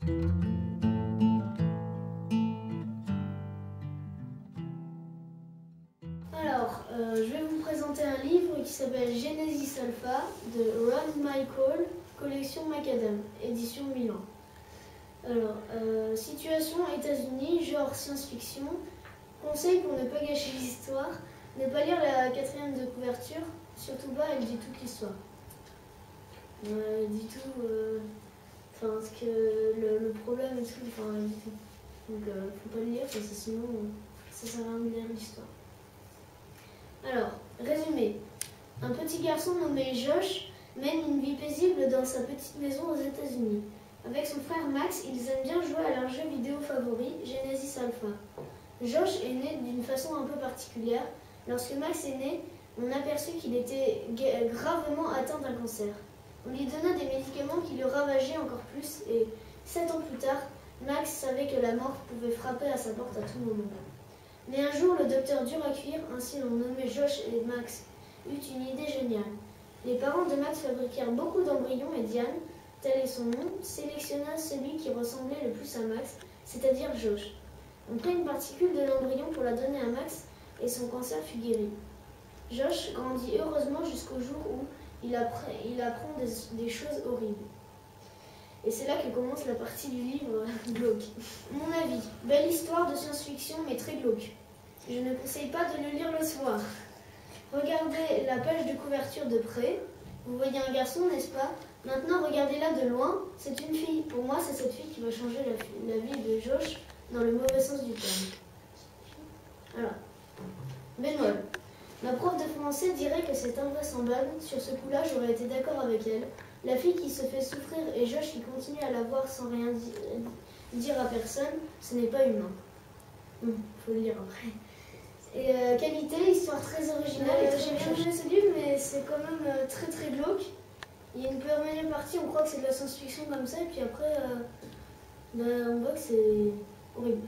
Je vais vous présenter un livre qui s'appelle Genesis Alpha de Ron Michael, collection Macadam, édition Milan. Situation États-Unis, genre science-fiction. Conseil pour ne pas gâcher l'histoire, ne pas lire la 4e de couverture, surtout pas, elle dit toute l'histoire. Elle dit tout, ce que le problème et tout, elle dit tout. Donc faut pas le lire, parce que sinon ça sert à rien de lire l'histoire. Alors, résumé. Un petit garçon nommé Josh mène une vie paisible dans sa petite maison aux États-Unis. Avec son frère Max, ils aiment bien jouer à leur jeu vidéo favori, Genesis Alpha. Josh est né d'une façon un peu particulière. Lorsque Max est né, on aperçut qu'il était gravement atteint d'un cancer. On lui donna des médicaments qui le ravageaient encore plus et 7 ans plus tard, Max savait que la mort pouvait frapper à sa porte à tout moment. Mais un jour, le docteur dur à cuire, ainsi l'on nommait Josh et Max, eut une idée géniale. Les parents de Max fabriquèrent beaucoup d'embryons et Diane, tel est son nom, sélectionna celui qui ressemblait le plus à Max, c'est-à-dire Josh. On prit une particule de l'embryon pour la donner à Max et son cancer fut guéri. Josh grandit heureusement jusqu'au jour où il apprend des choses horribles. Et c'est là que commence la partie du livre glauque. Mon avis, belle histoire de science-fiction mais très glauque. Je ne conseille pas de le lire le soir. Regardez la page de couverture de près. Vous voyez un garçon, n'est-ce pas? Maintenant, regardez-la de loin. C'est une fille. Pour moi, c'est cette fille qui va changer la vie de Josh dans le mauvais sens du terme. Alors, bémol. Ma prof de français dirait que c'est invraisemblable. Sur ce coup-là, j'aurais été d'accord avec elle. La fille qui se fait souffrir et Josh qui continue à la voir sans rien dire à personne, ce n'est pas humain. Faut le lire après. Et qualité, histoire très originale. J'ai bien aimé ce livre, mais c'est quand même très très glauque. Il y a une première partie, on croit que c'est de la science-fiction comme ça, et puis après, on voit que c'est horrible.